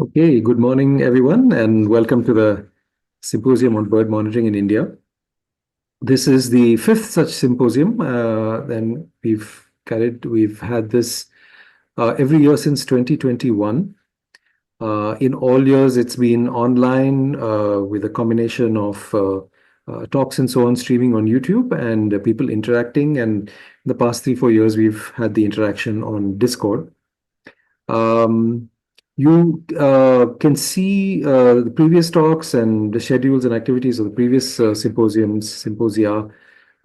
Okay, good morning, everyone, and welcome to the Symposium on Bird Monitoring in India. This is the fifth such symposium. Then we've had this every year since 2021. In all years, it's been online with a combination of talks and so on, streaming on YouTube and people interacting. And in the past 3-4 years, we've had the interaction on Discord. You can see the previous talks and the schedules and activities of the previous symposia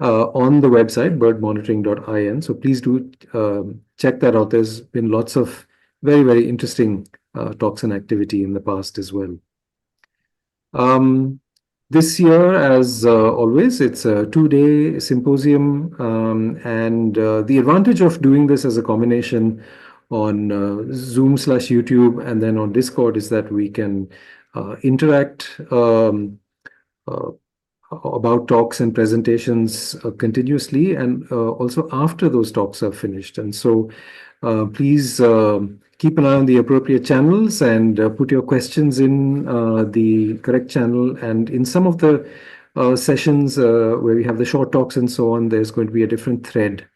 on the website birdmonitoring.in. So please do check that out. There's been lots of very, very interesting talks and activity in the past as well. This year, as always, it's a 2-day symposium, and the advantage of doing this as a combination on Zoom/YouTube and then on Discord is that we can interact about talks and presentations continuously and also after those talks are finished. And so please keep an eye on the appropriate channels and put your questions in the correct channel. And in some of the sessions where we have the short talks and so on, there's going to be a different thread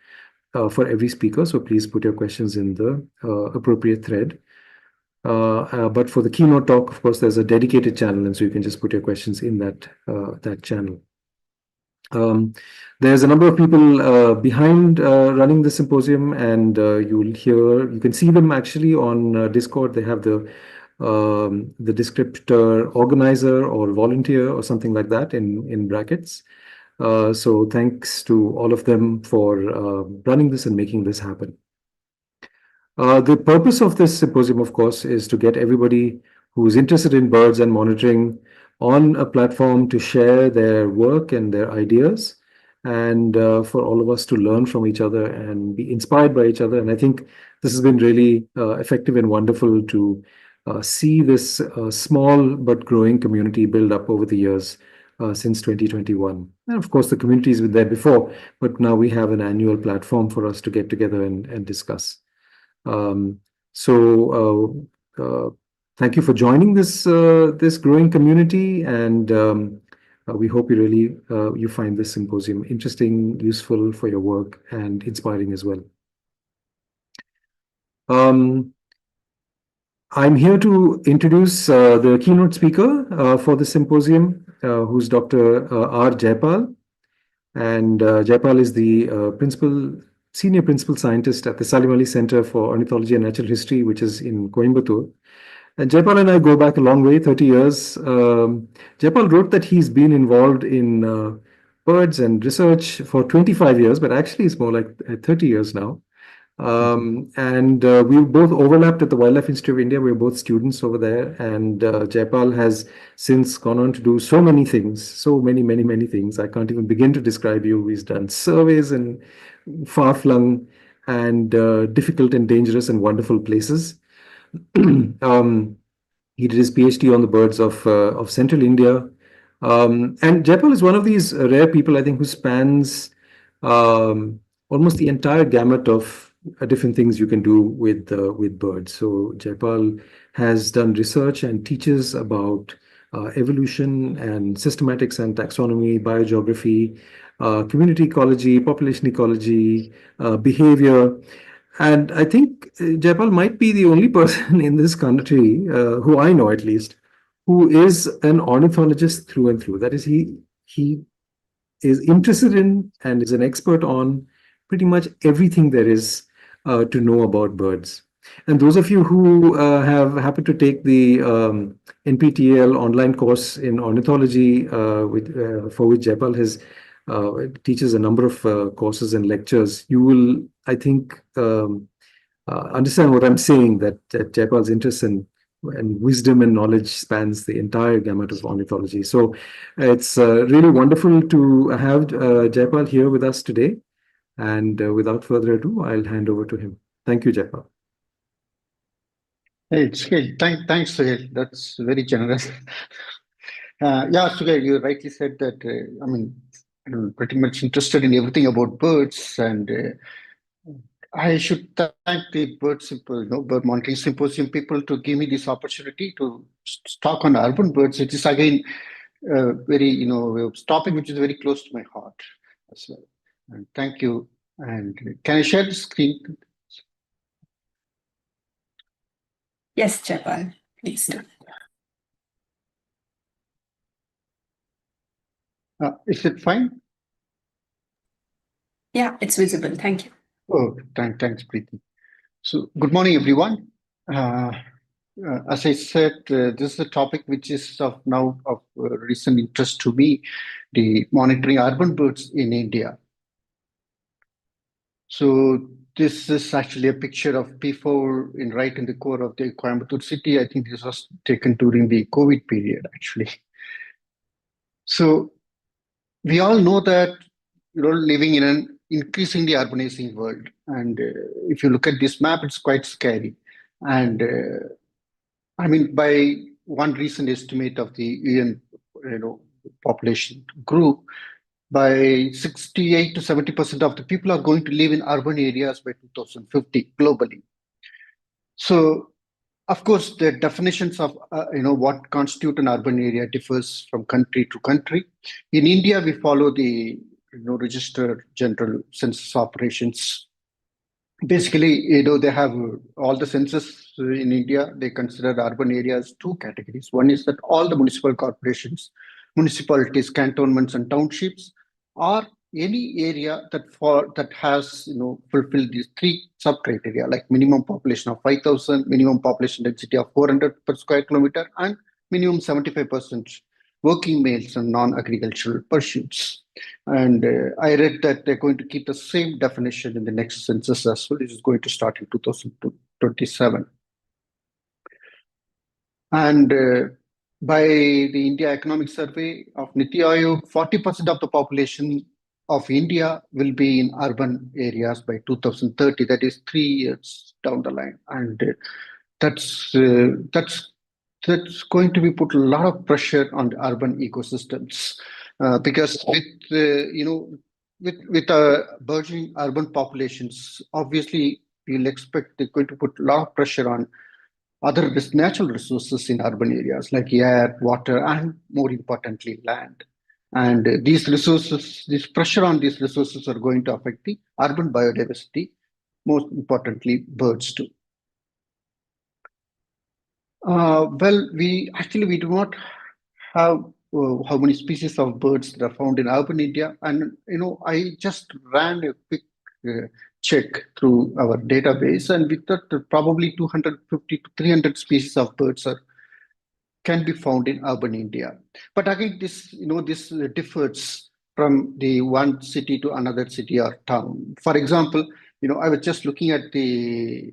for every speaker. So please put your questions in the appropriate thread. But for the keynote talk, of course, there's a dedicated channel, and so you can just put your questions in that channel. There's a number of people behind running the symposium, and you can see them actually on Discord. They have the descriptor organizer or volunteer or something like that in brackets. So thanks to all of them for running this and making this happen. The purpose of this symposium, of course, is to get everybody who's interested in birds and monitoring on a platform to share their work and their ideas, and for all of us to learn from each other and be inspired by each other. And I think this has been really effective and wonderful to see this small but growing community build up over the years since 2021. And of course, the community has been there before, but now we have an annual platform for us to get together and discuss. Thank you for joining this growing community, and we hope you find this symposium interesting, useful for your work, and inspiring as well. I'm here to introduce the keynote speaker for the symposium, who's Dr. R. Jayapal. And Jayapal is the senior principal scientist at the Salim Ali Center for Ornithology and Natural History, which is in Coimbatore. And Jayapal and I go back a long way, 30 years. Jayapal wrote that he's been involved in birds and research for 25 years, but actually it's more like 30 years now. And we both overlapped at the Wildlife Institute of India. We were both students over there. And Jayapal has since gone on to do so many things, so many, many, many things. I can't even begin to describe you. He's done surveys in far-flung and difficult and dangerous and wonderful places. He did his PhD on the birds of central India. And Jayapal is one of these rare people, I think, who spans almost the entire gamut of different things you can do with birds. So Jayapal has done research and teaches about evolution and systematics and taxonomy, biogeography, community ecology, population ecology, behavior. And I think Jayapal might be the only person in this country, who I know at least, who is an ornithologist through and through. That is, he is interested in and is an expert on pretty much everything there is to know about birds. And those of you who have happened to take the NPTEL online course in ornithology, for which Jayapal has teaches a number of courses and lectures, you will, I think, understand what I'm saying, that Jayapal's interest and wisdom and knowledge spans the entire gamut of ornithology. So it's really wonderful to have Jayapal here with us today. And without further ado, I'll hand over to him. Thank you, Jayapal. Hey, Suhail. Thanks, Suhail. That's very generous. Yeah, Suhail, you rightly said that, I'm pretty much interested in everything about birds, and I should thank the Bird Monitoring Symposium people to give me this opportunity to talk on urban birds. It is again very, a topic which is very close to my heart as well. And thank you. And can I share the screen? Yes, Jayapal, please do. Is it fine? Yeah, it's visible. Thank you. Oh, thanks, Preeti. So, good morning, everyone. As I said, this is a topic which is of recent interest to me, the monitoring urban birds in India. So this is actually a picture of P4 right in the core of the Coimbatore city. I think this was taken during the COVID period, actually. So we all know that living in an increasingly urbanizing world, and if you look at this map, it's quite scary. And I mean, by one recent estimate of the UN, population group, by 68 to 70% of the people are going to live in urban areas by 2050 globally. So, of course, the definitions of what constitute an urban area differs from country to country. In India, we follow the Register General Census Operations. Basically, they have all the census in India. They consider urban areas two categories. One is that all the municipal corporations, municipalities, cantonments, and townships are any area that has fulfilled these three sub criteria, like minimum population of 5,000, minimum population density of 400 per square kilometer, and minimum 75% working males and non-agricultural pursuits. And I read that they're going to keep the same definition in the next census as well, which is going to start in 2027. And by the India Economic Survey of Niti Aayog, 40% of the population of India will be in urban areas by 2030. That is 3 years down the line, and that's going to be put a lot of pressure on the urban ecosystems because with burgeoning urban populations, obviously we'll expect they're going to put a lot of pressure on other natural resources in urban areas like air, water, and more importantly, land. And this pressure on these resources are going to affect the urban biodiversity, most importantly, birds too. Well, we do not have how many species of birds that are found in urban India, and I just ran a quick check through our database, and we thought that probably 250 to 300 species of birds can be found in urban India. But again, this differs from the one city to another city or town. For example, I was just looking at the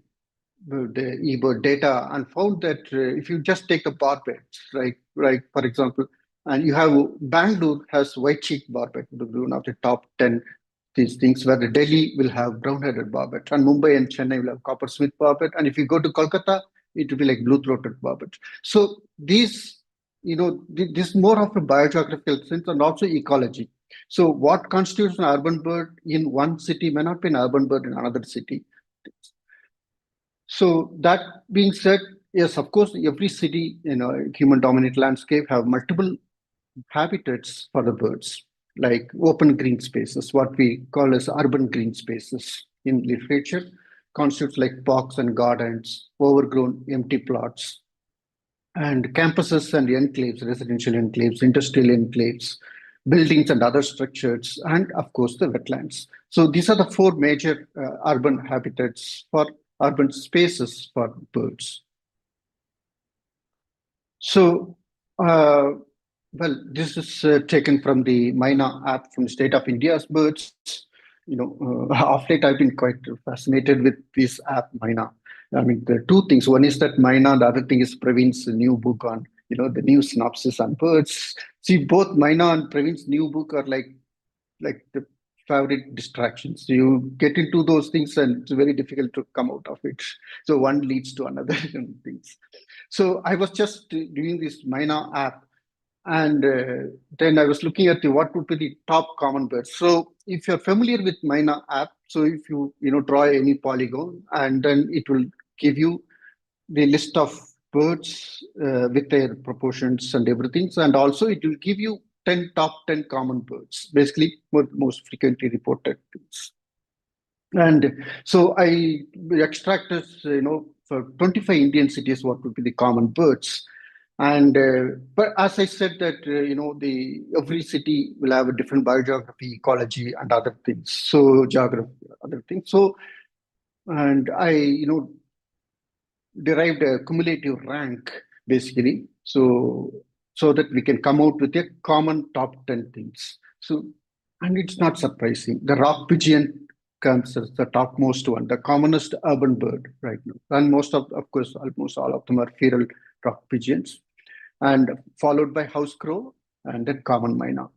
eBird data and found that if you just take the barbets, right, for example, and you have Bangalore has white-cheeked barbet, one of the top 10 these things, where the Delhi will have brown-headed barbet, and Mumbai and Chennai will have coppersmith barbet, and if you go to Kolkata, it will be like blue-throated barbet. So these, this is more of a biogeographical sense and also ecology. So what constitutes an urban bird in one city may not be an urban bird in another city. So that being said, yes, of course, every city, human-dominated landscape have multiple habitats for the birds, like open green spaces, what we call as urban green spaces in literature, constitutes like parks and gardens, overgrown empty plots, and campuses and enclaves, residential enclaves, industrial enclaves, buildings and other structures, and of course the wetlands. So these are the four major urban habitats for urban spaces for birds. So, well, this is taken from the Myna app from the State of India's birds. Of late I've been quite fascinated with this app, Myna. I mean, there are two things. One is that Myna, the other thing is Praveen's new book on, the new synopsis on birds. See, both Myna and Praveen's new book are like the favorite distractions. So you get into those things and it's very difficult to come out of it. So one leads to another things. So I was just doing this Myna app, and then I was looking at what would be the top common birds. So if you're familiar with Myna app, So if you draw any polygon, and then it will give you the list of birds with their proportions and everything. So, and also it will give you top 10 common birds, basically most frequently reported things. And so I extracted, for 25 Indian cities, what would be the common birds. And but as I said that the every city will have a different biogeography, ecology, and other things. So geography, other things. So and I derived a cumulative rank basically. So that we can come out with a common top 10 things. So and it's not surprising. The rock pigeon comes as the topmost one, the commonest urban bird right now. And most of course, almost all of them are feral rock pigeons, and followed by house crow and then common myna.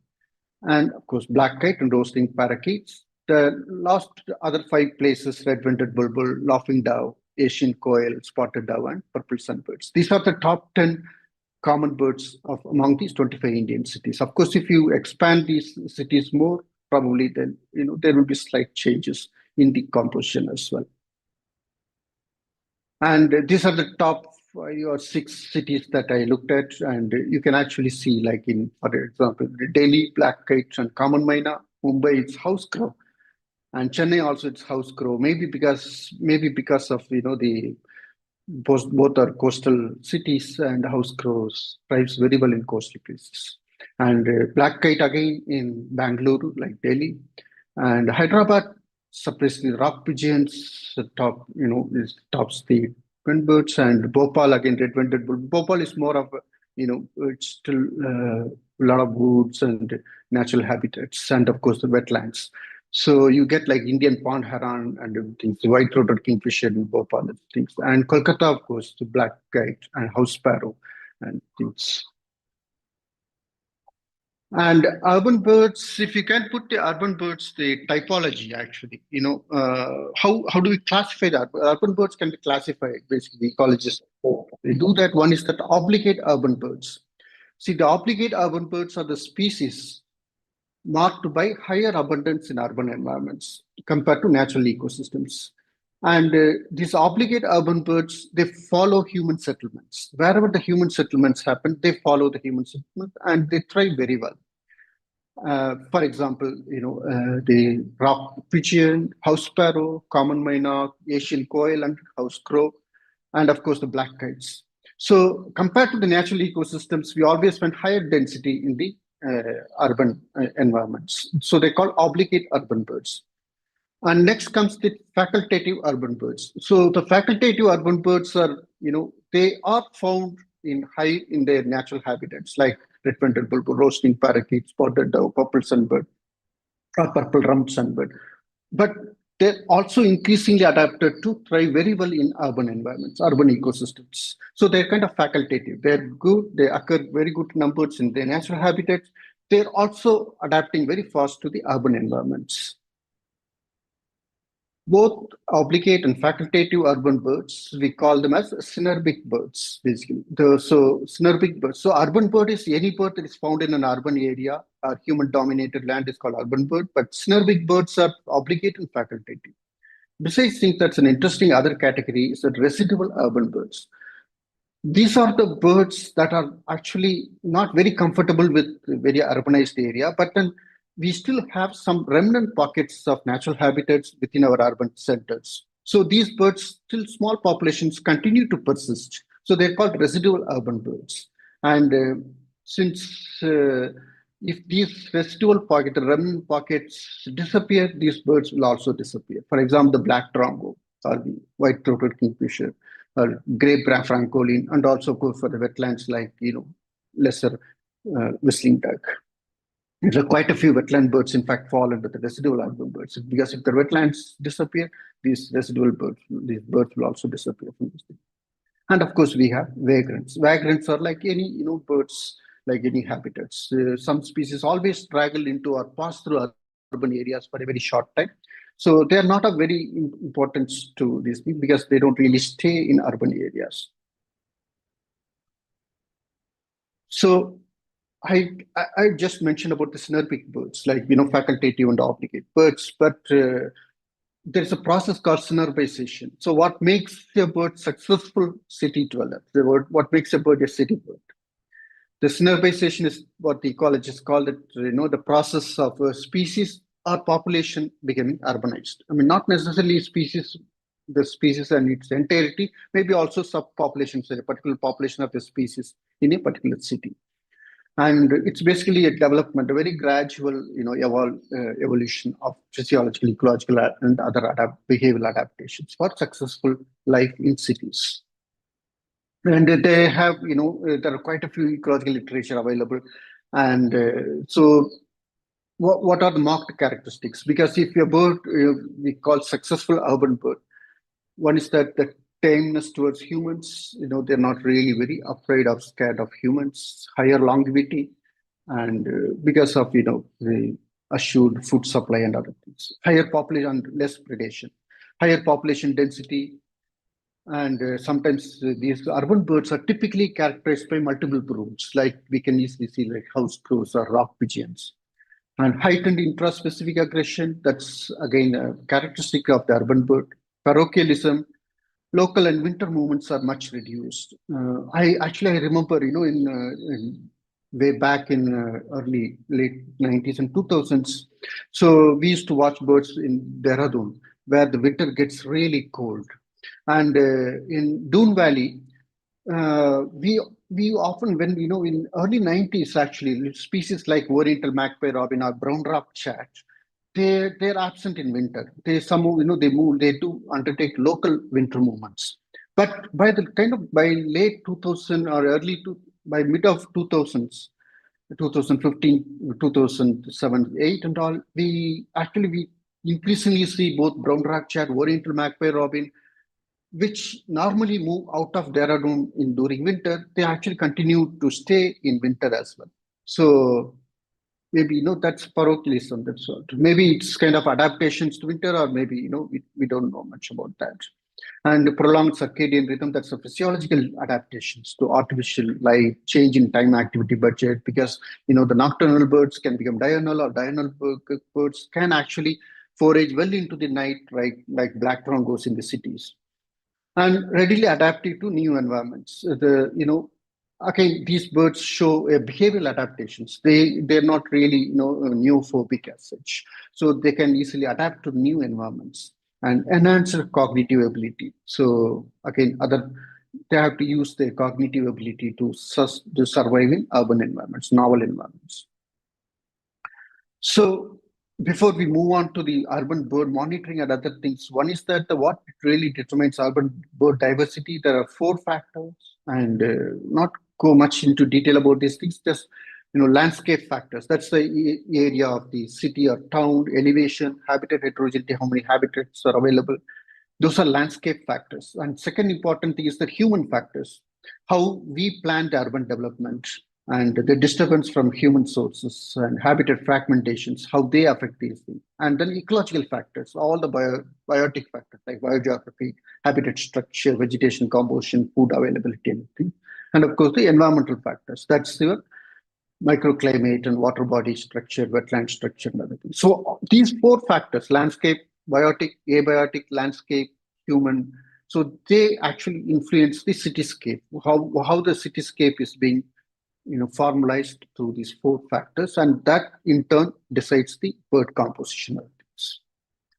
And of course, black kite and roasting parakeets. The last other 5 places, red-winged bulbul, laughing dove, Asian quail, spotted dove, and purple sunbirds. These are the top 10 common birds of among these 25 Indian cities. Of course, if you expand these cities more, probably then there will be slight changes in the composition as well. And these are the top 5 or 6 cities that I looked at, and you can actually see, like for example, Delhi, black kites and common myna. Mumbai, it's house crow, and Chennai also it's house crow. Maybe because of the both are coastal cities, and house crows thrives very well in coastal places. And black kite again in Bangalore, like Delhi, and Hyderabad. Surprisingly, rock pigeons tops the twin birds, and Bhopal again red-winged bull. Bhopal is more of it's still a lot of woods and natural habitats, and of course the wetlands. So you get like Indian pond heron and things, the white-throated kingfisher in Bhopal and things, and Kolkata, of course, the black kite and house sparrow and things. And urban birds, if you can put the urban birds, the typology actually, how do we classify that? Urban birds can be classified, basically, ecologists. They do that. One is that obligate urban birds. See, the obligate urban birds are the species marked by higher abundance in urban environments compared to natural ecosystems. And these obligate urban birds, they follow human settlements. Wherever the human settlements happen, they follow the human settlement, and they thrive very well. For example, the rock pigeon, house sparrow, common myna, Asian quail, and house crow, and of course the black kites. So compared to the natural ecosystems, we always find higher density in the urban environments. So they call obligate urban birds. And next comes the facultative urban birds. So the facultative urban birds are, they are found in their natural habitats, like red-winged bulbul, roasting parakeet, spotted dove, purple sunbird, or purple rump sunbird. But they're also increasingly adapted to thrive very well in urban environments, urban ecosystems. So they're kind of facultative. They're good. They occur very good numbers in their natural habitats. They're also adapting very fast to the urban environments. Both obligate and facultative urban birds, we call them as Synurbic birds, basically. So Synurbic birds. So urban bird is any bird that is found in an urban area or human-dominated land is called urban bird, but Synurbic birds are obligate and facultative. Besides, I think that's an interesting other category is that residual urban birds. These are the birds that are actually not very comfortable with very urbanized area, but then we still have some remnant pockets of natural habitats within our urban centers. So these birds, still small populations, continue to persist. So they're called residual urban birds. And since if these residual pockets, the remnant pockets disappear, these birds will also disappear. For example, the black drongo or the white-throated kingfisher or grey francolin, and also go for the wetlands like lesser whistling duck. There are quite a few wetland birds, in fact, fall under the residual urban birds, because if the wetlands disappear, these residual birds, these birds will also disappear from this thing. And of course, we have vagrants. Vagrants are like any birds, like any habitats. Some species always straggle into or pass through urban areas for a very short time. So they are not of very importance to these things because they don't really stay in urban areas. So I just mentioned about the Synurbic birds, like facultative and obligate birds, but there's a process called Synurbization. So what makes a bird successful city dweller? What makes a bird a city bird? The Synurbization is what the ecologists call it, the process of a species or population becoming urbanized. I mean, not necessarily the species and its entirety, maybe also subpopulations, a particular population of a species in a particular city. And it's basically a development, a very gradual, evolution of physiological, ecological, and other behavioral adaptations for successful life in cities. And they have, there are quite a few ecological literature available. And so what are the marked characteristics? Because if a bird, we call successful urban bird, one is that the tameness towards humans, they're not really very afraid or scared of humans, higher longevity, and because of, the assured food supply and other things, higher population and less predation, higher population density. And sometimes these urban birds are typically characterized by multiple broods, like we can easily see like house crows or rock pigeons. And heightened intraspecific aggression, that's again a characteristic of the urban bird. Parochialism, local and winter movements are much reduced. I remember, in way back in late 90s and 2000s. So we used to watch birds in Dehradun, where the winter gets really cold. And in Doon Valley, we often, when in early 90s, actually, species like Oriental magpie robin or brown rock chat, they're absent in winter. They do undertake local winter movements. But by late 2000 or by mid of 2000s, 2015, 2007, 8 and all, we increasingly see both brown rock chat, Oriental magpie robin, which normally move out of Dehradun during winter. They actually continue to stay in winter as well. So maybe, that's parochialism. That's what. Maybe it's kind of adaptations to winter, or maybe, we don't know much about that. And prolonged circadian rhythm, that's the physiological adaptations to artificial light, change in time activity budget, because, the nocturnal birds can become diurnal, or diurnal birds can actually forage well into the night, right, like black crown goes in the cities. And readily adaptive to new environments. Again, these birds show behavioral adaptations. They're not really, neophobic as such. So they can easily adapt to new environments and enhance their cognitive ability. So again, they have to use their cognitive ability to survive in urban environments, novel environments. So before we move on to the urban bird monitoring and other things, one is that what really determines urban bird diversity, there are 4 factors, and not go much into detail about these things, just landscape factors. That's the area of the city or town, elevation, habitat heterogeneity, how many habitats are available. Those are landscape factors. And second important thing is the human factors, how we plan the urban development, and the disturbance from human sources and habitat fragmentations, how they affect these things. And then ecological factors, all the biotic factors like biogeography, habitat structure, vegetation composition, food availability, everything. And of course, the environmental factors, that's your microclimate and water body structure, wetland structure, and everything. So these 4 factors, landscape, biotic, abiotic, landscape, human, so they actually influence the cityscape, how the cityscape is being formalized through these 4 factors, and that in turn decides the bird composition of things.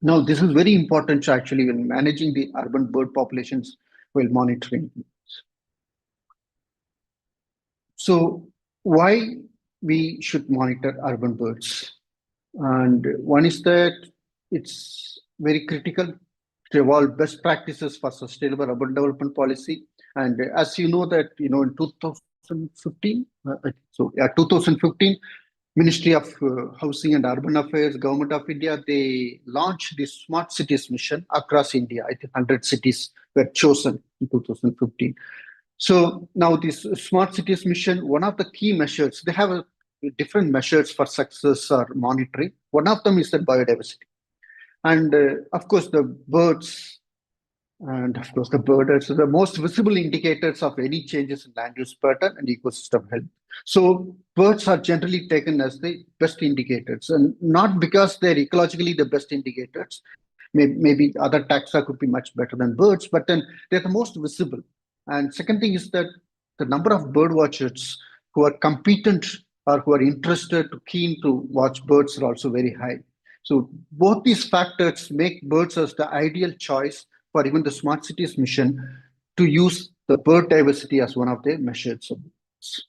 Now, this is very important actually when managing the urban bird populations while monitoring. So why we should monitor urban birds? And one is that it's very critical to evolve best practices for sustainable urban development policy. And as you know that, in 2015, 2015, Ministry of Housing and Urban Affairs, Government of India, they launched the Smart Cities mission across India. I think 100 cities were chosen in 2015. So now this Smart Cities mission, one of the key measures, they have different measures for success or monitoring. One of them is the biodiversity. And of course, the birds, and of course, the birds are the most visible indicators of any changes in land use pattern and ecosystem health. So birds are generally taken as the best indicators, and not because they're ecologically the best indicators, Maybe other taxa could be much better than birds, but then they're the most visible. And second thing is that the number of bird watchers who are competent or who are interested, keen to watch birds are also very high. So both these factors make birds as the ideal choice for even the smart cities mission to use the bird diversity as one of their measures of birds.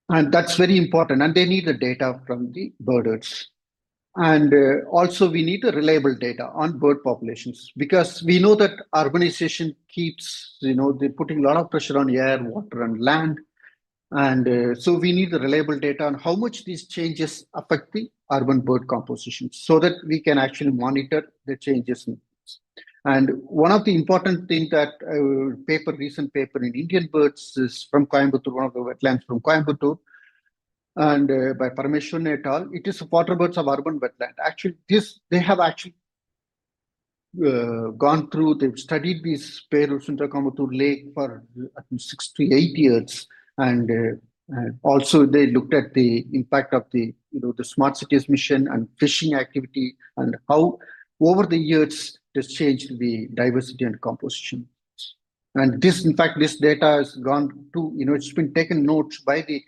And that's very important. And they need the data from the birders. And also we need the reliable data on bird populations, because we know that urbanization keeps, they're putting a lot of pressure on air, water, and land. And so we need the reliable data on how much these changes affect the urban bird composition so that we can actually monitor the changes. And one of the important things that recent paper in Indian birds is from Coimbatore, one of the wetlands from Coimbatore, and by Parameshwaran et al. It is water birds of urban wetland. Actually, they have actually gone through, they've studied these sparrows in the Coimbatore Lake for 6 to 8 years. And also they looked at the impact of the smart cities mission and fishing activity and how over the years it has changed the diversity and composition. And this, in fact, this data has gone to, it's been taken notes by the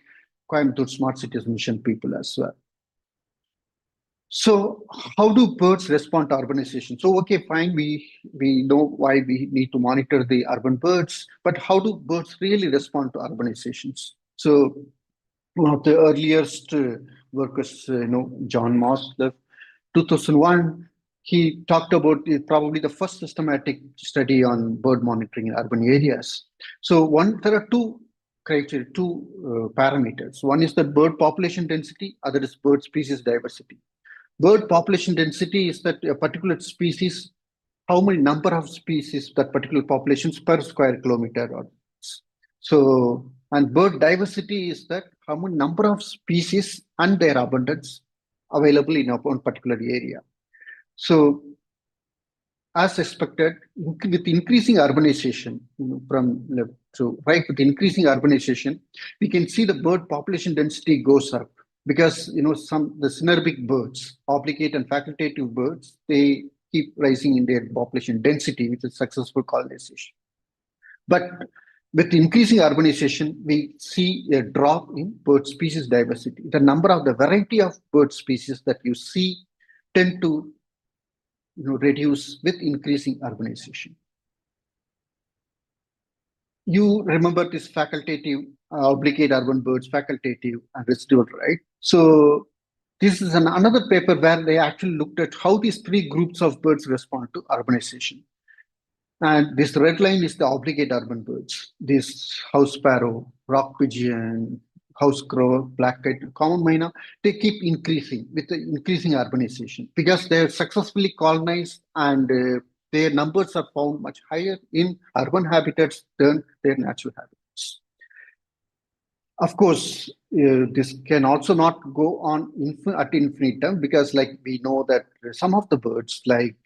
Coimbatore Smart Cities Mission people as well. So how do birds respond to urbanization? So, okay, fine, we know why we need to monitor the urban birds, but how do birds really respond to urbanizations? So one of the earliest workers, John Moss, 2001, he talked about probably the first systematic study on bird monitoring in urban areas. So there are two criteria, two parameters. One is the bird population density, other is bird species diversity. Bird population density is that a particular species, how many number of species that particular populations per square kilometer. So, and bird diversity is that how many number of species and their abundance available in one particular area. So, as expected, with increasing urbanization, with increasing urbanization, we can see the bird population density goes up. Because the synerbic birds, obligate and facultative birds, they keep rising in their population density with a successful colonization. But with increasing urbanization, we see a drop in bird species diversity. The number of the variety of bird species that you see tend to reduce with increasing urbanization. You remember this facultative, obligate urban birds, facultative and residual, right? So this is another paper where they actually looked at how these three groups of birds respond to urbanization. And this red line is the obligate urban birds. This house sparrow, rock pigeon, house crow, black-kite, common myna, they keep increasing with the increasing urbanization because they have successfully colonized and their numbers are found much higher in urban habitats than their natural habitats. Of course, this can also not go on at infinitum because, like, we know that some of the birds, like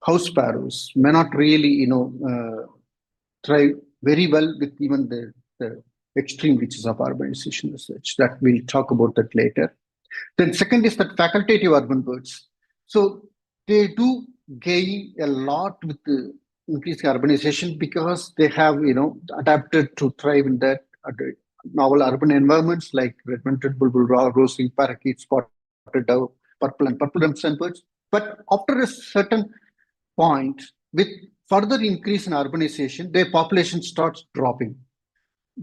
house sparrows, may not really thrive very well with even the extreme reaches of urbanization research. That we'll talk about that later. Then second is that facultative urban birds. So they do gain a lot with the increasing urbanization because they have adapted to thrive in that novel urban environments like red-mantled bulbul, rosing, parakeet, spotted dove, purple and purple rimmed sunbirds. But after a certain point, with further increase in urbanization, their population starts dropping.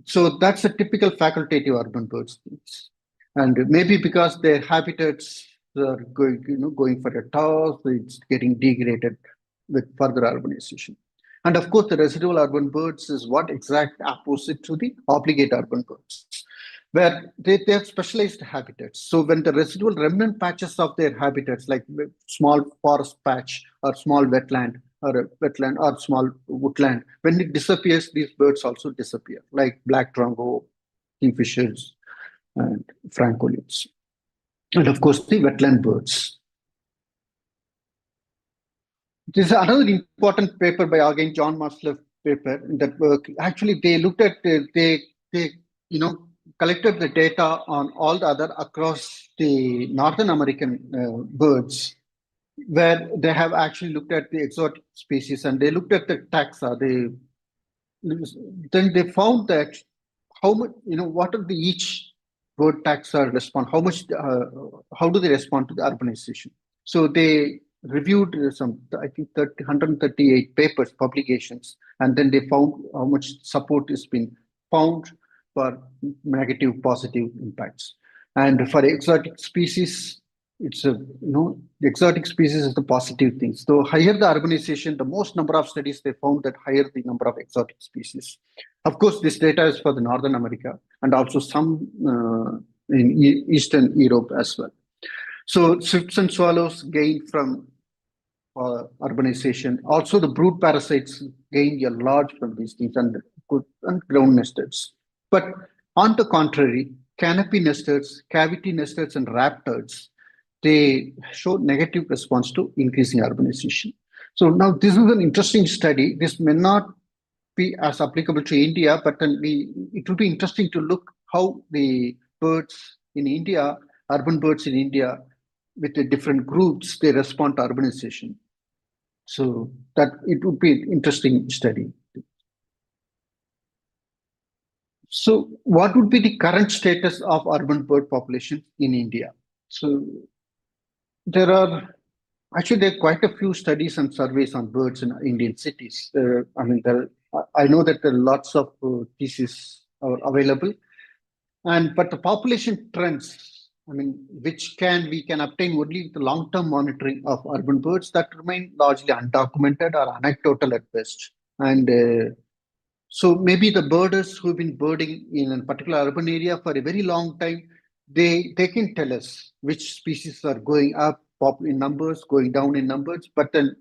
So that's a typical facultative urban birds. And maybe because their habitats are going for a toss, it's getting degraded with further urbanization. And of course, the residual urban birds is what exact opposite to the obligate urban birds, where they have specialized habitats. So when the residual remnant patches of their habitats, like small forest patch or small wetland or a wetland or small woodland, when it disappears, these birds also disappear, like black drongo, kingfishers, and francolids. And of course, the wetland birds. This is another important paper by again John Maslow paper in that work. Actually, they looked at collected the data on all the other across the Northern American birds, where they have actually looked at the exotic species and they looked at the taxa. Then they found that how much, what are the each bird taxa respond, how do they respond to the urbanization? So they reviewed some, I think, 138 papers, publications, and then they found how much support has been found for negative, positive impacts. And for exotic species, it's the exotic species is the positive thing. So higher the urbanization, the most number of studies they found that higher the number of exotic species. Of course, this data is for the Northern America and also some in Eastern Europe as well. So swifts and swallows gain from urbanization. Also, the brood parasites gain a lot from these things and ground nesters. But on the contrary, canopy nesters, cavity nesters, and raptors, they show negative response to increasing urbanization. So now this is an interesting study. This may not be as applicable to India, but then it will be interesting to look how the birds in India, urban birds in India, with the different groups, they respond to urbanization. So that it would be an interesting study. So what would be the current status of urban bird population in India? So there are quite a few studies and surveys on birds in Indian cities. I know that there are lots of theses are available, but the population trends, which we can obtain only with the long-term monitoring of urban birds, that remain largely undocumented or anecdotal at best. And so maybe the birders who've been birding in a particular urban area for a very long time, they can tell us which species are going up in numbers, going down in numbers. But then,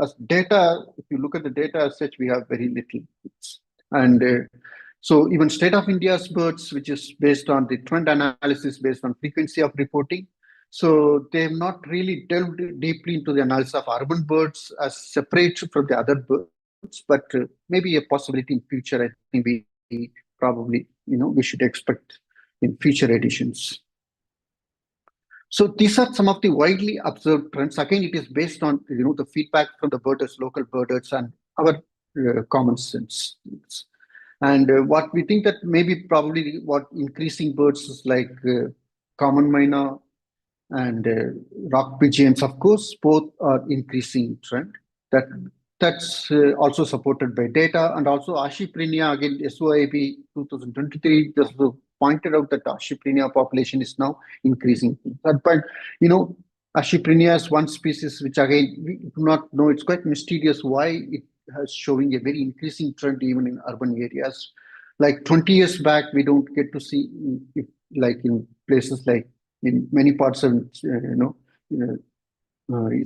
as data, if you look at the data as such, we have very little. And so even State of India's birds, which is based on the trend analysis based on frequency of reporting, so they have not really delved deeply into the analysis of urban birds as separate from the other birds, but maybe a possibility in future. I think we probably, we should expect in future editions. So these are some of the widely observed trends. Again, it is based on, the feedback from the birders, local birders, and our common sense. And what we think that probably what increasing birds is like common myna and rock pigeons, of course, both are increasing trend. That's also supported by data, and also Ashiprinia, again, SOIB 2023 just pointed out that Ashiprinia population is now increasing. But Ashiprinia is one species which, again, we do not know. It's quite mysterious why it has showing a very increasing trend even in urban areas. Like 20 years back, we don't get to see, like in places like in many parts of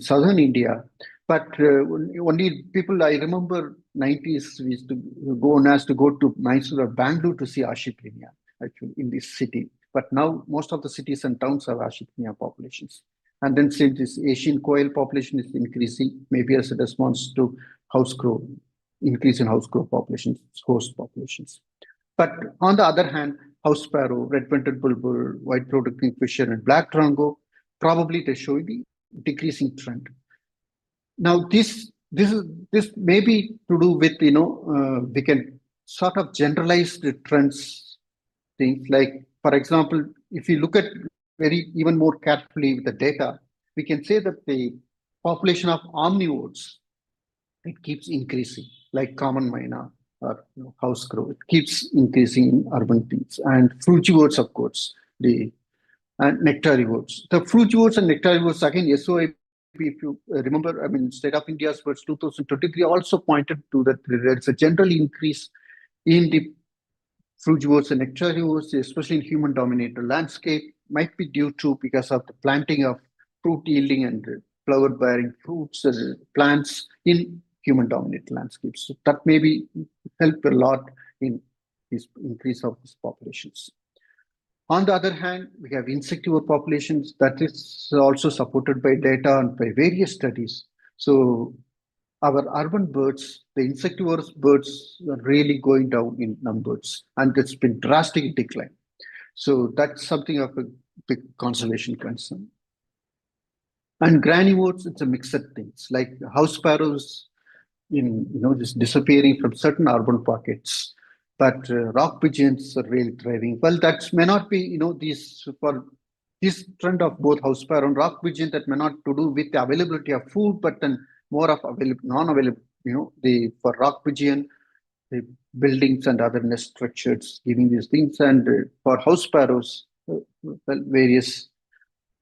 southern India. But only people, I remember 90s, we used to go to Mysore or Bangalore to see Ashiprinia, actually, in this city. But now most of the cities and towns have Ashiprinia populations. And then since this Asian quail population is increasing, maybe as a response to house crow, increase in house crow populations, host populations. But on the other hand, house sparrow, red-fronted bulbul, white-throated kingfisher, and black drongo, probably they show the decreasing trend. Now, this may be to do with, we can sort of generalize the trends, things like, for example, if you look at even more carefully with the data, we can say that the population of omnivores, it keeps increasing, like common myna or house crow. It keeps increasing in urban things. And frugivores, of course, and nectarivores. The frugivores and nectarivores, again, SOIP, if you remember, State of India's birds 2023 also pointed to that there's a general increase in the frugivores and nectarivores, especially in human-dominated landscape, might be due to because of the planting of fruit-yielding and flower-bearing fruits and plants in human-dominated landscapes. So that maybe help a lot in this increase of these populations. On the other hand, we have insectivore populations that is also supported by data and by various studies. So our urban birds, the insectivorous birds are really going down in numbers, and it's been drastic decline. So that's something of a big conservation concern. And granivores, it's a mixed things like house sparrows just disappearing from certain urban pockets. But rock pigeons are really thriving. Well, that may not be, this trend of both house sparrow and rock pigeon that may not to do with the availability of food, but then more of non-available, for rock pigeon, the buildings and other nest structures giving these things. And for house sparrows, various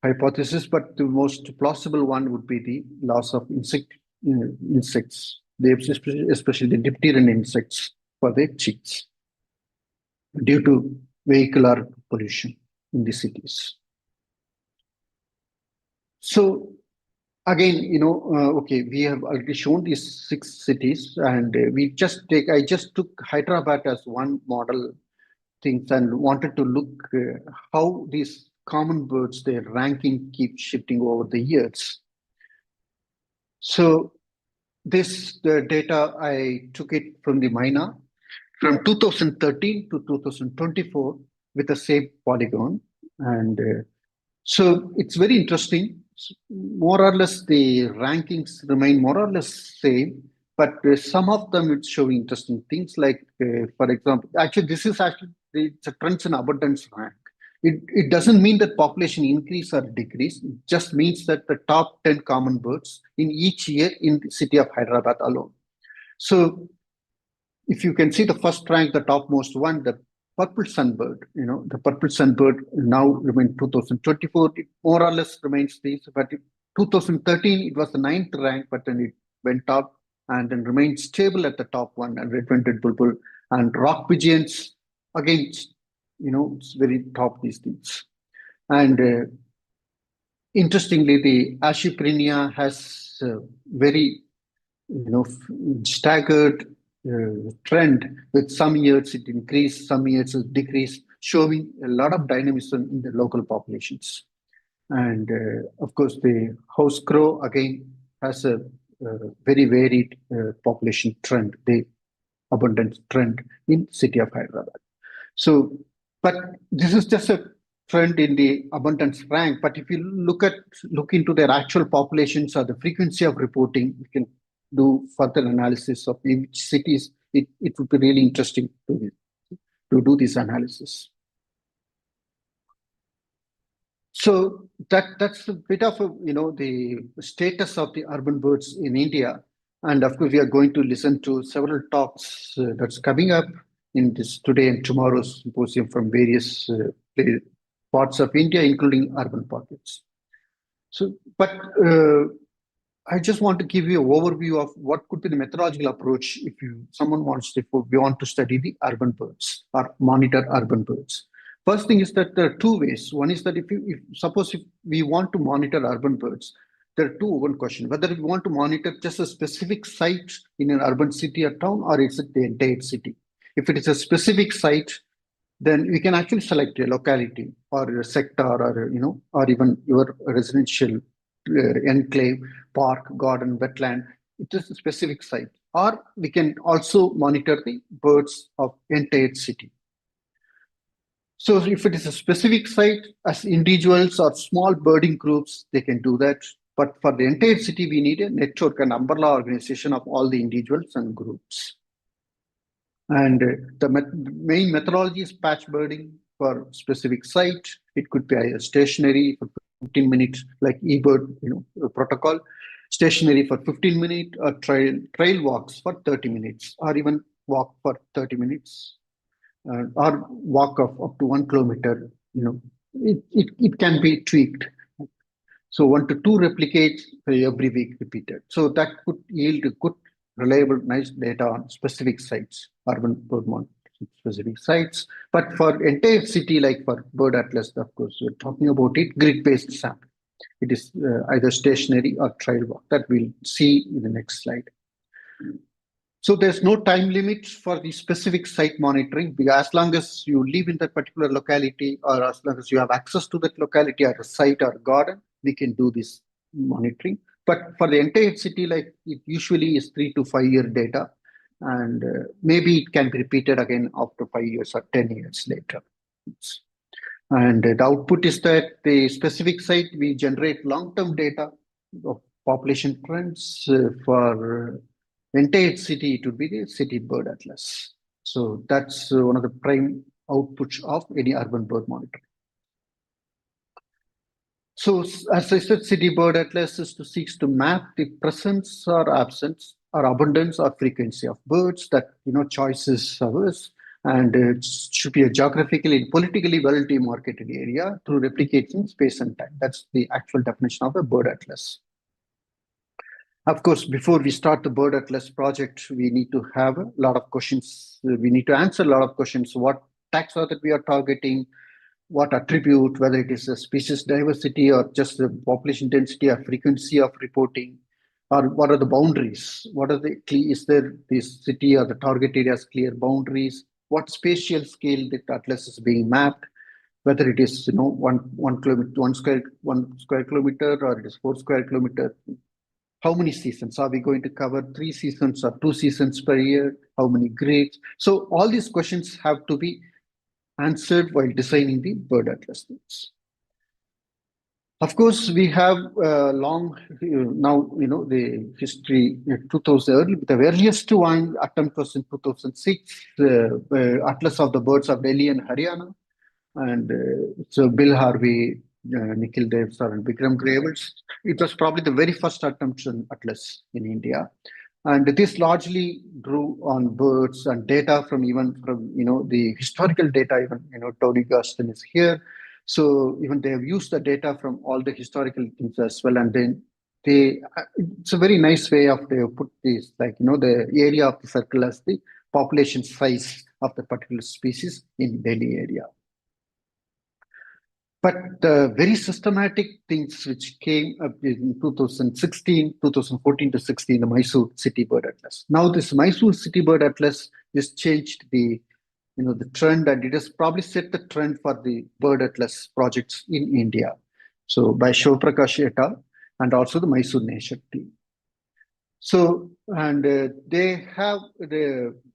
hypothesis, but the most plausible one would be the loss of insects, especially the diphtheria insects for their chicks due to vehicular pollution in the cities. So again, okay, we have already shown these 6 cities, and I just took Hyderabad as one model things and wanted to look how these common birds, their ranking keeps shifting over the years. So the data, I took it from the MINA from 2013 to 2024 with the same polygon. And so it's very interesting. More or less, the rankings remain more or less same, but some of them it's showing interesting things like, for example, it's a trends in abundance rank. It doesn't mean that population increase or decrease. It just means that the top 10 common birds in each year in the city of Hyderabad alone. So if you can see the first rank, the topmost one, the purple sunbird, the purple sunbird now remains 2024, it more or less remains this, but 2013, it was the 9th rank, but then it went up and then remained stable at the top one, and red-vented bulbul and rock pigeons, again, it's very top these things. And interestingly, the Ashiprinia has very, staggered trend. With some years it increased, some years it decreased, showing a lot of dynamism in the local populations. And of course, the house crow again has a very varied population trend, the abundance trend in city of Hyderabad. So, but this is just a trend in the abundance rank. But if you look into their actual populations or the frequency of reporting, we can do further analysis of each cities. It would be really interesting to do this analysis. So that's a bit of the status of the urban birds in India. And of course, we are going to listen to several talks that's coming up in this today and tomorrow's symposium from various parts of India, including urban pockets. So, but I just want to give you an overview of what could be the methodological approach if someone wants to want to study the urban birds or monitor urban birds. First thing is that there are 2 ways. One is that if we want to monitor urban birds, there are 2 open questions: whether we want to monitor just a specific site in an urban city or town, or is it the entire city. If it is a specific site, then we can actually select a locality or a sector, or even your residential enclave, park, garden, wetland. It is a specific site. Or we can also monitor the birds of entire city. So if it is a specific site, as individuals or small birding groups, they can do that. But for the entire city, we need a network, an umbrella organization of all the individuals and groups. And the main methodology is patch birding for specific site. It could be either stationary for 15 minutes, like eBird protocol, stationary for 15 minutes, or trail walks for 30 minutes, or even walk for 30 minutes, or walk of up to 1 kilometer. It can be tweaked. So 1 to 2 replicates every week repeated. So that could yield a good, reliable, nice data on specific sites, urban bird monitoring specific sites. But for entire city, like for Bird Atlas, of course, we're talking about it, grid-based sample. It is either stationary or trail walk that we'll see in the next slide. So there's no time limit for the specific site monitoring, because as long as you live in that particular locality, or as long as you have access to that locality or a site or a garden, we can do this monitoring. But for the entire city, like it usually is 3 to 5 year data, and maybe it can be repeated again after 5 years or 10 years later. And the output is that the specific site, we generate long-term data of population trends for entire city. It would be the city bird atlas. So that's one of the prime outputs of any urban bird monitoring. So as I said, city bird atlas is to seeks to map the presence or absence or abundance or frequency of birds that choices ours, and it should be a geographically and politically well demarcated area through replicating space and time. That's the actual definition of a bird atlas. Of course, before we start the bird atlas project, we need to have a lot of questions. We need to answer a lot of questions. What taxa that we are targeting? What attribute, whether it is a species diversity or just the population density or frequency of reporting, or what are the boundaries? What are the, is there this city or the target area's clear boundaries? What spatial scale the atlas is being mapped? Whether it is one square kilometer or it is 4 square kilometer. How many seasons are we going to cover? 3 seasons or 2 seasons per year? How many grades? So all these questions have to be answered while designing the bird atlas. Of course, we have long now, the history 2000. The earliest one attempt was in 2006, Atlas of the Birds of Delhi and Haryana, and so Bill Harvey, Nikhil Dev sir, and Vikram Gravels. It was probably the very first attempt on Atlas in India. And this largely drew on birds and data from the historical data. Even Tony Gaston is here, so even they have used the data from all the historical things as well. And then it's a very nice way of they put this, like the area of the circle as the population size of the particular species in Delhi area. But the very systematic things which came up in 2014 to 16, the Mysore City Bird Atlas. Now this Mysore City Bird Atlas has changed the trend, and it has probably set the trend for the bird atlas projects in India. So by Shivprakash et al. And also the Mysore Nature team. So, and they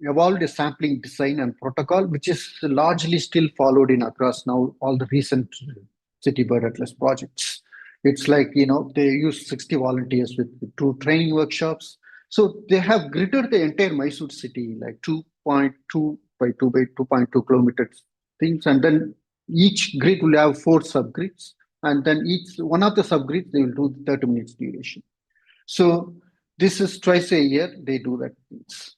evolved a sampling design and protocol, which is largely still followed in across now all the recent City Bird Atlas projects. It's like, they use 60 volunteers with 2 training workshops. So they have gridded the entire Mysore city, like 2.2 by 2 by 2.2 kilometers things. And then each grid will have 4 subgrids. And then each one of the subgrids, they will do 30 minutes duration. So this is twice a year they do that things.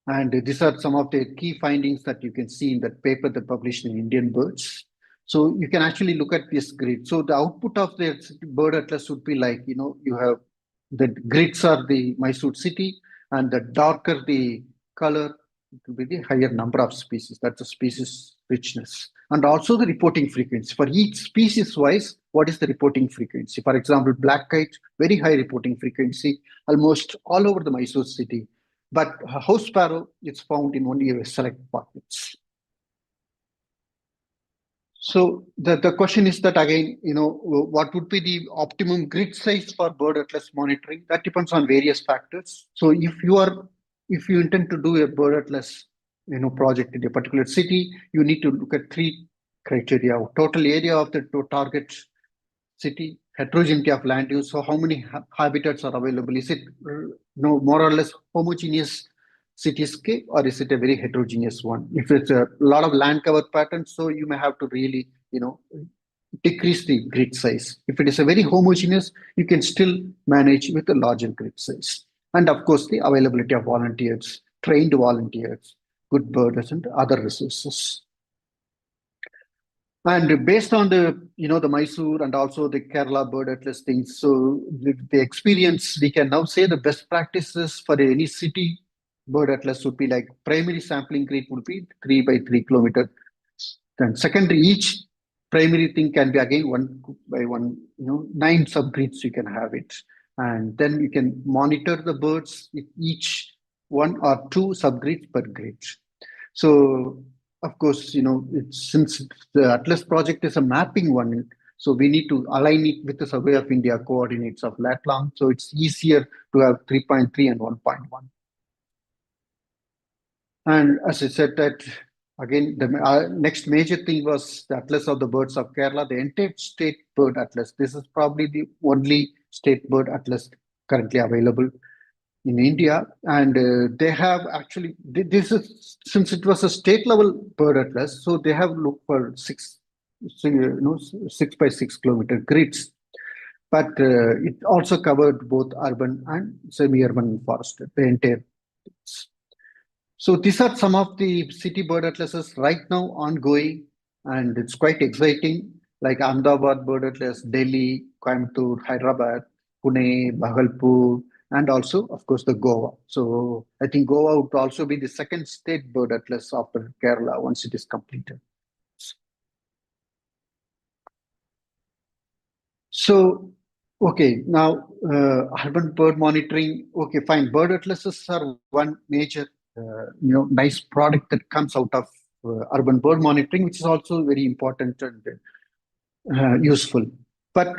And these are some of the key findings that you can see in that paper that published in Indian Birds. So you can actually look at this grid. So the output of the bird atlas would be like, you have the grids are the Mysore city, and the darker the color, it will be the higher number of species. That's the species richness. And also the reporting frequency. For each species wise, what is the reporting frequency? For example, black kite, very high reporting frequency, almost all over the Mysore city. But house sparrow, it's found in only a select pockets. So the question is that again, what would be the optimum grid size for bird atlas monitoring? That depends on various factors. So if you intend to do a bird atlas project in a particular city, you need to look at 3 criteria: total area of the target city, heterogeneity of land use. So how many habitats are available? Is it more or less homogeneous cityscape, or is it a very heterogeneous one? If it's a lot of land cover patterns, so you may have to really decrease the grid size. If it is a very homogeneous, you can still manage with a larger grid size. And of course, the availability of volunteers, trained volunteers, good birds, and other resources. And based on the Mysore and also the Kerala bird atlas things, so the experience, we can now say the best practices for any city bird atlas would be like primary sampling grid would be 3 by 3 kilometers. Then secondary, each primary thing can be again 1 by 1, 9 subgrids you can have it. And then you can monitor the birds with each 1 or 2 subgrids per grid. So of course, since the Atlas project is a mapping one, so we need to align it with the Survey of India coordinates of lat long. So it's easier to have 3.3 and 1.1. And as I said that again, the next major thing was the Atlas of the Birds of Kerala, the entire state bird atlas. This is probably the only state bird atlas currently available in India, and they have actually, this is, since it was a state level bird atlas, so they have looked for 6 by 6 kilometer grids, but it also covered both urban and semi-urban forested, the entire. So these are some of the city bird atlases right now ongoing, and it's quite exciting, like Ahmedabad Bird Atlas, Delhi, Coimbatore, Hyderabad, Pune, Bhagalpur, and also, of course, the Goa. So I think Goa would also be the second state bird atlas after Kerala once it is completed. So, okay, now urban bird monitoring. Okay, fine. Bird atlases are one major, nice product that comes out of urban bird monitoring, which is also very important and useful. But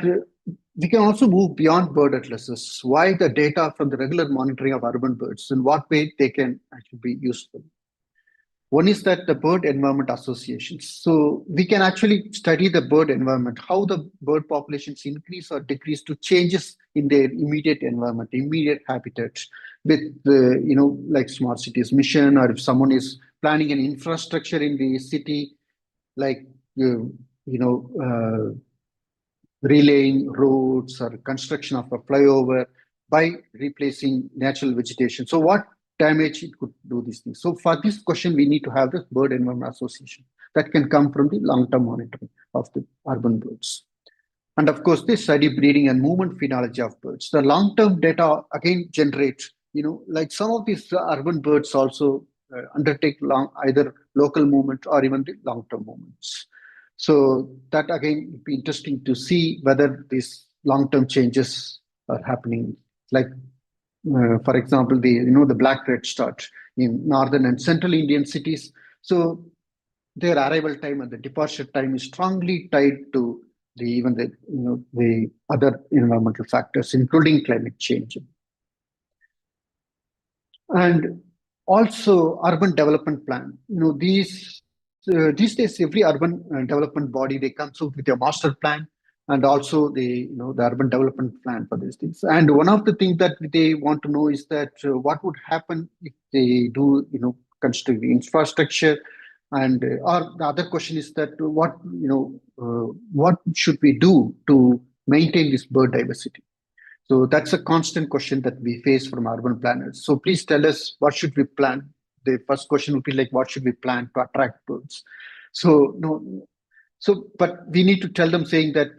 we can also move beyond bird atlases. Why the data from the regular monitoring of urban birds? In what way they can actually be useful? One is that the bird environment associations. So we can actually study the bird environment, how the bird populations increase or decrease to changes in their immediate environment, immediate habitats with, like smart cities mission, or if someone is planning an infrastructure in the city, like, relaying roads or construction of a flyover by replacing natural vegetation. So what damage it could do these things? So for this question, we need to have this bird environment association that can come from the long-term monitoring of the urban birds. And of course, they study breeding and movement phenology of birds. The long-term data again generates, like some of these urban birds also undertake either local movements or even the long-term movements. So that again would be interesting to see whether these long-term changes are happening. Like, for example, the black red start in northern and central Indian cities. So their arrival time and the departure time is strongly tied to the other environmental factors, including climate change. And also urban development plan. These days, every urban development body, they come out with a master plan and also the urban development plan for these things. And one of the things that they want to know is that what would happen if they do construct the infrastructure, and or the other question is that what should we do to maintain this bird diversity? So that's a constant question that we face from urban planners. So please tell us, what should we plan? The first question would be like, what should we plan to attract birds? So no, but we need to tell them saying that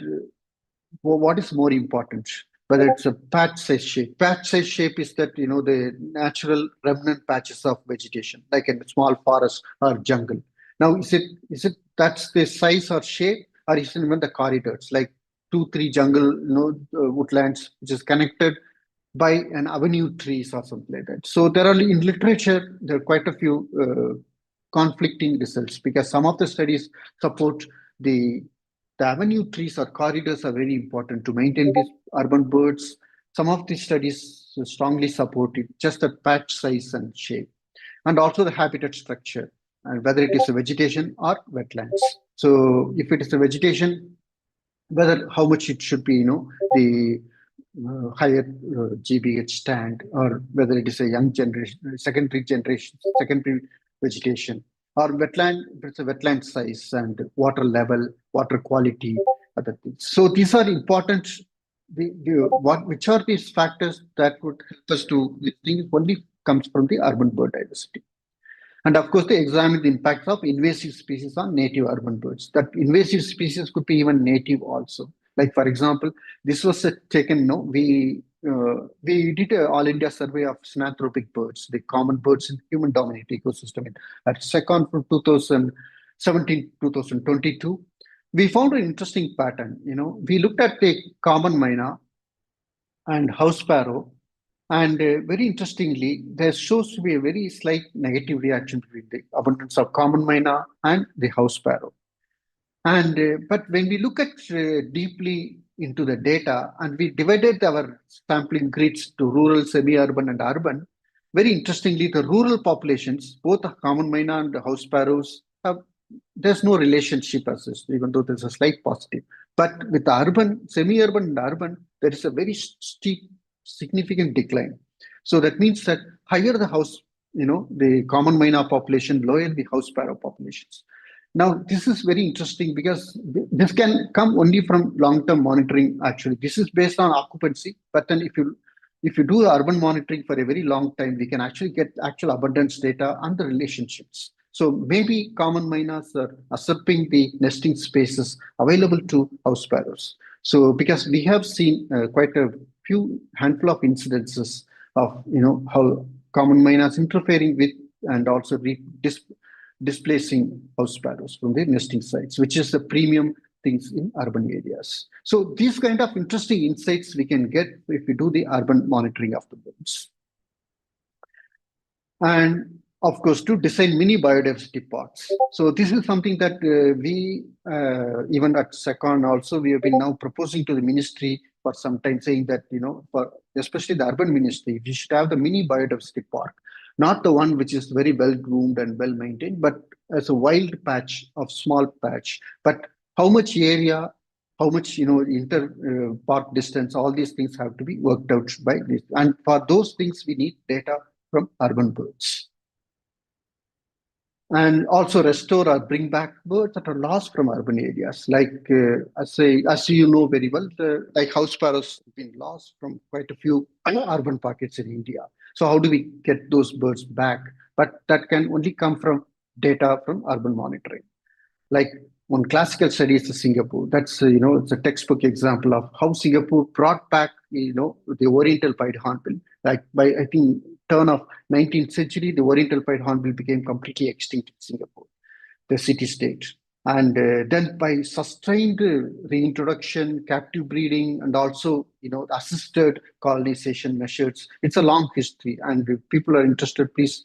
what is more important, whether it's a patch size shape. Patch size shape is that the natural remnant patches of vegetation, like in a small forest or jungle. Now, is it that's the size or shape, or is it even the corridors, like 2-3 jungle woodlands which is connected by an avenue trees or something like that? So there are, in literature, there are quite a few conflicting results, because some of the studies support the avenue trees or corridors are very important to maintain these urban birds. Some of the studies strongly support it, just the patch size and shape, and also the habitat structure, and whether it is a vegetation or wetlands. So if it is a vegetation, whether how much it should be, the higher GBH stand, or whether it is a young generation, secondary vegetation, or wetland, if it's a wetland size and water level, water quality, other things. So these are important. Which are these factors that would help us to, this thing only comes from the urban bird diversity. And of course, they examine the impact of invasive species on native urban birds. That invasive species could be even native also. Like, for example, this was taken, we did an all India survey of synanthropic birds, the common birds in human-dominated ecosystem at SECON from 2017-2022. We found an interesting pattern. We looked at the common myna and house sparrow, and very interestingly, there shows to be a very slight negative reaction between the abundance of common myna and the house sparrow. And but when we look at deeply into the data, and we divided our sampling grids to rural, semi-urban, and urban, very interestingly, the rural populations, both the common myna and the house sparrows, there's no relationship as such, even though there's a slight positive. But with urban, semi-urban and urban, there is a very steep, significant decline. So that means that higher the house, the common myna population, lower the house sparrow populations. Now, this is very interesting because this can come only from long-term monitoring. Actually, this is based on occupancy. But then, if you do urban monitoring for a very long time, we can actually get actual abundance data and the relationships. So maybe common mynas are usurping the nesting spaces available to house sparrows. So because we have seen quite a few handful of incidences of how common mynas interfering with and also displacing house sparrows from their nesting sites, which is the premium things in urban areas. So these kind of interesting insights we can get if we do the urban monitoring of the birds. And of course, to design mini biodiversity parks. So this is something that we, even at SECON also, we have been now proposing to the ministry for some time, saying that, for especially the urban ministry, we should have the mini biodiversity park, not the one which is very well groomed and well maintained, but as a wild patch of small patch. But how much area, how much, inter park distance, all these things have to be worked out by this. And for those things, we need data from urban birds. And also restore or bring back birds that are lost from urban areas. Like as you know very well, like house sparrows have been lost from quite a few urban pockets in India. So how do we get those birds back? But that can only come from data from urban monitoring. Like one classical study is Singapore. That's it's a textbook example of how Singapore brought back the oriental pied hornbill. Like by I think turn of 19th century, the oriental pied hornbill became completely extinct in Singapore, the city-state. And then by sustained reintroduction, captive breeding, and also assisted colonization measures, it's a long history. And if people are interested, please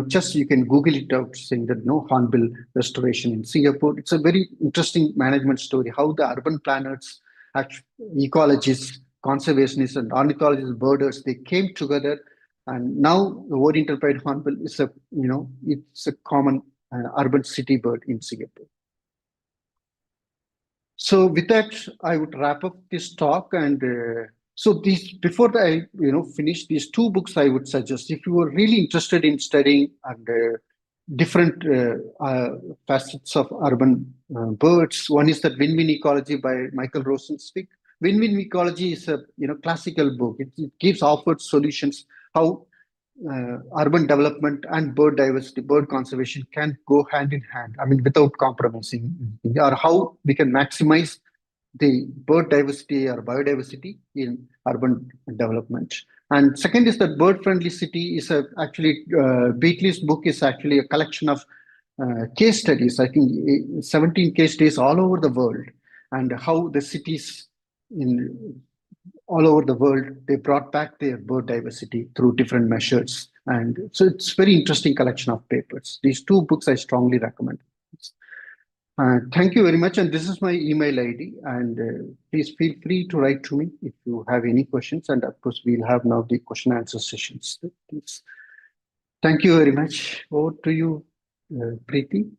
just you can Google it out, saying that hornbill restoration in Singapore. It's a very interesting management story. How the urban planners, ecologists, conservationists, and ornithologists, birders, they came together. And now the oriental pied hornbill is it's a common urban city bird in Singapore. So with that, I would wrap up this talk. And so these, before I finish, these two books I would suggest if you were really interested in studying and different facets of urban birds. One is that Win-Win Ecology by Michael Rosenzweig. Win-Win Ecology is a classical book. It gives offered solutions how urban development and bird diversity, bird conservation can go hand in hand. I mean, without compromising, or how we can maximize the bird diversity or biodiversity in urban development. And second is that Bird Friendly City is actually Beatley's book is actually a collection of case studies. I think 17 case studies all over the world, and how the cities in all over the world, they brought back their bird diversity through different measures. And so it's very interesting collection of papers. These two books I strongly recommend. Thank you very much. And this is my email ID. And please feel free to write to me if you have any questions. And of course, we'll have now the question answer sessions. Please. Thank you very much. Over to you, Preeti.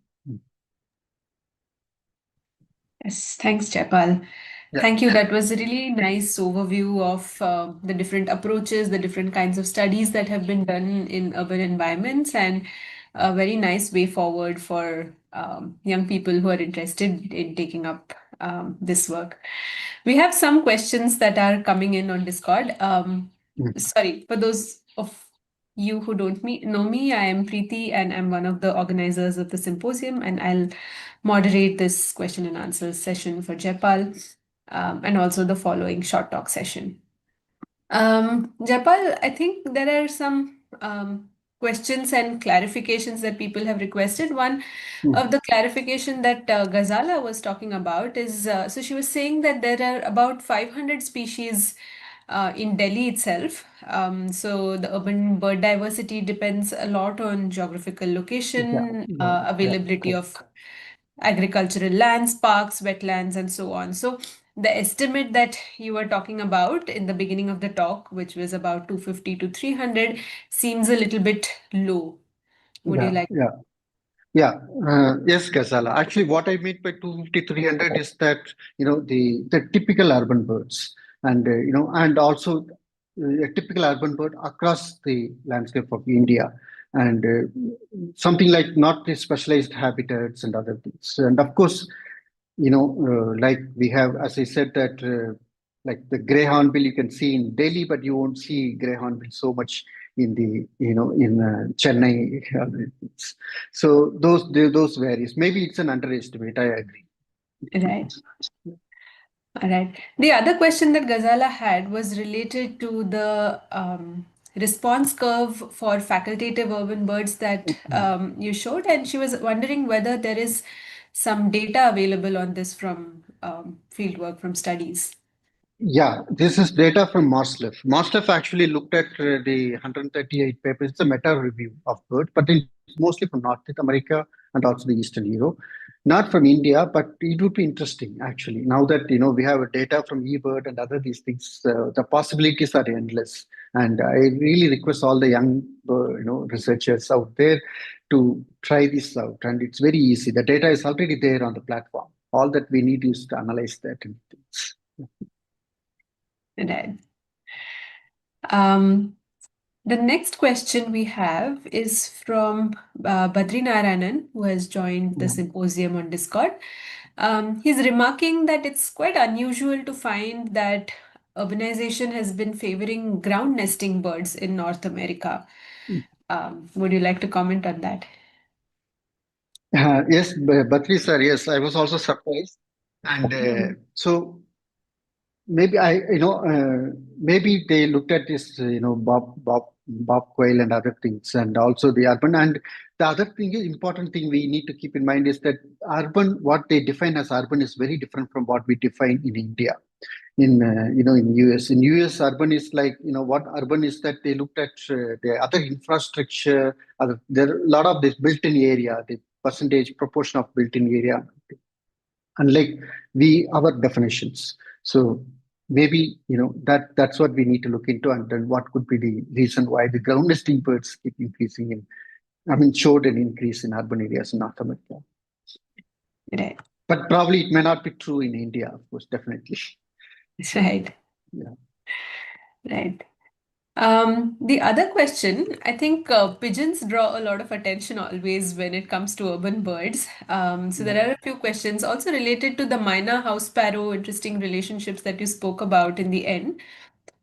Yes, thanks, Jayapal. Yeah. Thank you. That was a really nice overview of the different approaches, the different kinds of studies that have been done in urban environments, and a very nice way forward for young people who are interested in taking up this work. We have some questions that are coming in on Discord. Sorry, for those of you who don't know me, I am Preeti and I'm one of the organizers of the symposium, and I'll moderate this question and answer session for Jayapal and also the following short talk session. Jayapal, I think there are some questions and clarifications that people have requested. One of the clarification that Ghazala was talking about is, so she was saying that there are about 500 species in Delhi itself. So the urban bird diversity depends a lot on geographical location, availability of agricultural lands, parks, wetlands, and so on. So the estimate that you were talking about in the beginning of the talk, which was about 250 to 300, seems a little bit low. Would you like? Yeah. Yes, Gazala. Actually, what I meant by 250, 300 is that, the typical urban birds and also a typical urban bird across the landscape of India and something like not the specialized habitats and other things. And of course, like we have, as I said, that like the grey hornbill you can see in Delhi, but you won't see grey hornbill so much in in Chennai. So those varies. Maybe it's an underestimate. I agree. Right. All right. The other question that Ghazala had was related to the response curve for facultative urban birds that you showed, and she was wondering whether there is some data available on this from fieldwork, from studies. Yeah, this is data from Moslef. Moslef actually looked at the 138 papers. It's a meta review of birds, but it's mostly from North America and also the Eastern Europe. Not from India, but it would be interesting actually. Now that we have data from eBird and other these things, the possibilities are endless. And I really request all the young, researchers out there to try this out. And it's very easy. The data is already there on the platform. All that we need is to analyze that and things. Right. Um, the next question we have is from Badri Narayanan, who has joined the symposium on Discord. He's remarking that it's quite unusual to find that urbanization has been favoring ground nesting birds in North America. Would you like to comment on that? Yes, Batri sir, yes, I was also surprised. And so maybe maybe they looked at this, Bob Quail and other things, and also the urban. And the other thing, important thing we need to keep in mind is that urban, what they define as urban, is very different from what we define in India. In US, urban is like what urban is that they looked at the other infrastructure. There are a lot of this built-in area, the percentage proportion of built-in area, unlike our definitions. So maybe that's what we need to look into, and then what could be the reason why the ground nesting birds keep increasing showed an increase in urban areas in North America. Right. But probably it may not be true in India, of course, definitely. Right. Yeah. Right. The other question, I think pigeons draw a lot of attention always when it comes to urban birds. So there are a few questions also related to the myna house sparrow, interesting relationships that you spoke about in the end.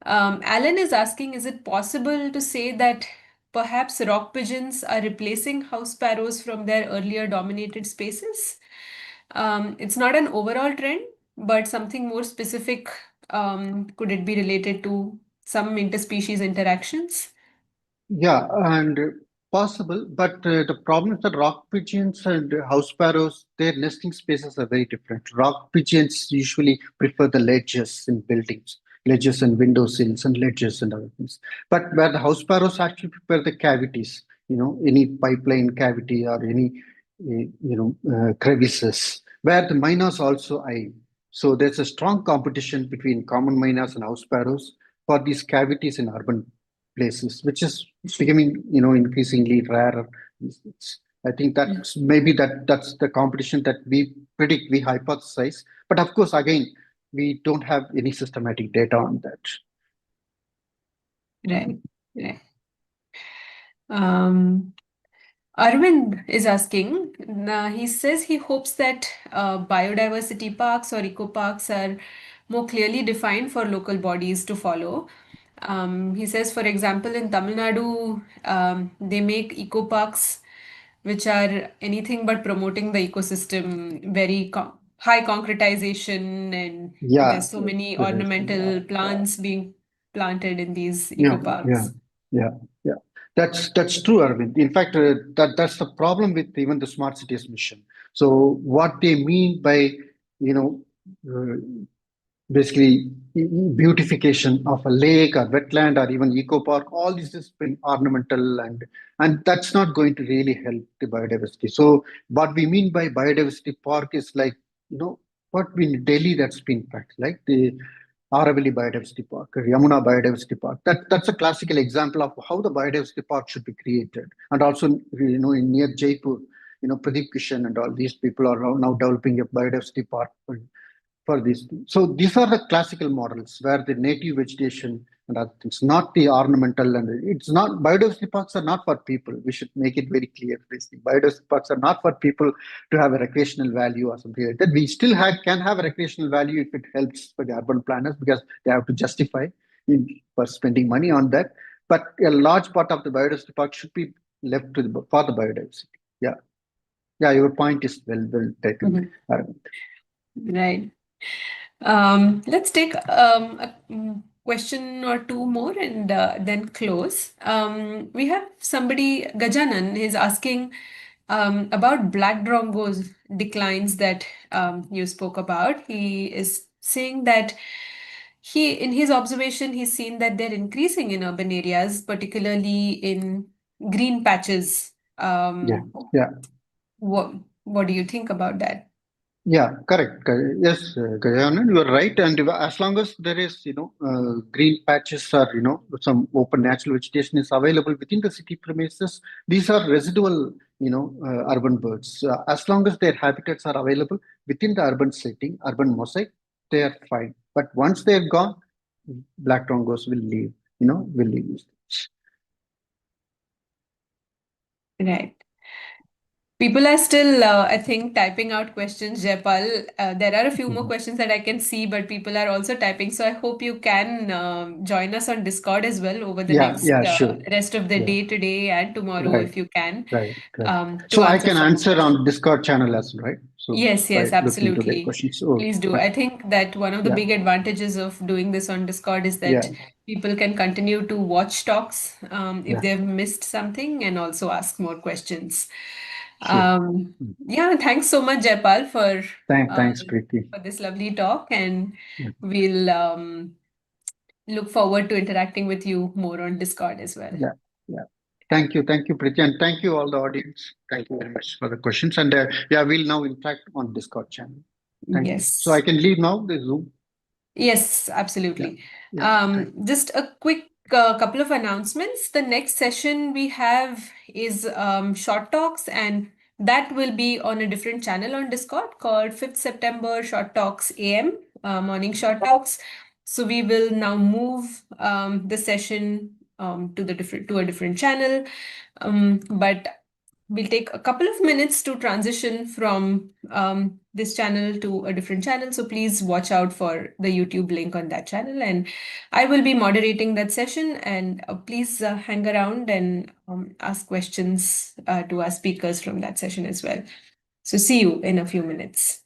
Alan is asking, is it possible to say that perhaps rock pigeons are replacing house sparrows from their earlier dominated spaces? It's not an overall trend, but something more specific. Could it be related to some interspecies interactions? Yeah, and possible, but the problem is that rock pigeons and house sparrows, their nesting spaces are very different. Rock pigeons usually prefer the ledges in buildings, ledges and window sills and ledges and other things. But where the house sparrows actually prefer the cavities, any pipeline cavity or any, crevices, where the miners also eye. So there's a strong competition between common miners and house sparrows for these cavities in urban places, which is becoming increasingly rarer. I think that's maybe that's the competition that we predict, we hypothesize. But of course, again, we don't have any systematic data on that. Right. Right. Arvind is asking, he says he hopes that biodiversity parks or eco parks are more clearly defined for local bodies to follow. He says, for example, in Tamil Nadu, they make eco parks which are anything but promoting the ecosystem, very high concretization, and Yeah, there's so many yeah, ornamental plants being planted in these yeah, eco yeah, parks. yeah, yeah. That's true, Arvind. In fact, that's the problem with even the smart cities mission. So what they mean by you know uh, basically beautification of a lake or wetland or even eco park, all this has been ornamental, and that's not going to really help the biodiversity. So what we mean by biodiversity park is like what we in Delhi, that's been practiced, like the Aravalli Biodiversity Park or Yamuna Biodiversity Park. That's a classical example of how the biodiversity park should be created. And also in near Jaipur, Pradeep Kishan and all these people are now developing a biodiversity park for these things. So these are the classical models where the native vegetation and other things, not the ornamental, and it's not, biodiversity parks are not for people. We should make it very clear. This thing. Biodiversity parks are not for people to have a recreational value or something like that. We still can have a recreational value if it helps for the urban planners, because they have to justify for spending money on that. But a large part of the biodiversity park should be left for the biodiversity. Yeah. Yeah, your point is well taken. Right. Let's take a question or two more and then close. We have somebody, Gajanan, is asking about black drongos declines that you spoke about. He is saying that in his observation, he's seen that they're increasing in urban areas, particularly in green patches. Yeah. What do you think about that? Yeah, correct. Yes, Gajanan, you are right. And as long as there is, green patches or, some open natural vegetation is available within the city premises, these are residual, urban birds. As long as their habitats are available within the urban setting, urban mosaic, they are fine. But once they're gone, black drongos will leave, will leave. Right. People are still, I think, typing out questions, Jayapal. There are a few more questions that I can see, but people are also typing. So I hope you can join us on Discord as well over the next Sure. rest of the Yeah. day today and tomorrow, Right. if you can, Right. to So I answer can some more answer questions. on Discord channel as well, right? So Yes, right, look into their absolutely. questions. Oh, Please do. fine. I think that one of the Yeah. big advantages of doing this on Discord is that people can continue to watch talks if they've missed something and also ask more questions. Sure. Yeah, thanks so much, Jayapal, Thanks, Preeti. for this lovely talk, and Yeah. we'll look forward to interacting with you more on Discord as well. Yeah. Thank you, Preeti, and thank you all the audience. Thank you very much for the questions, and we'll now interact on Discord channel. Thank you. So I Yes. can leave now the Zoom. Yes, absolutely. Just a quick couple of announcements. The next session we have is short talks, and that will be on a different channel on Discord called 5th September Short Talks AM, morning short talks. So we will now move the session to a different channel. But we'll take a couple of minutes to transition from this channel to a different channel. So please watch out for the YouTube link on that channel. And I will be moderating that session. And please hang around and ask questions to our speakers from that session as well. So see you in a few minutes.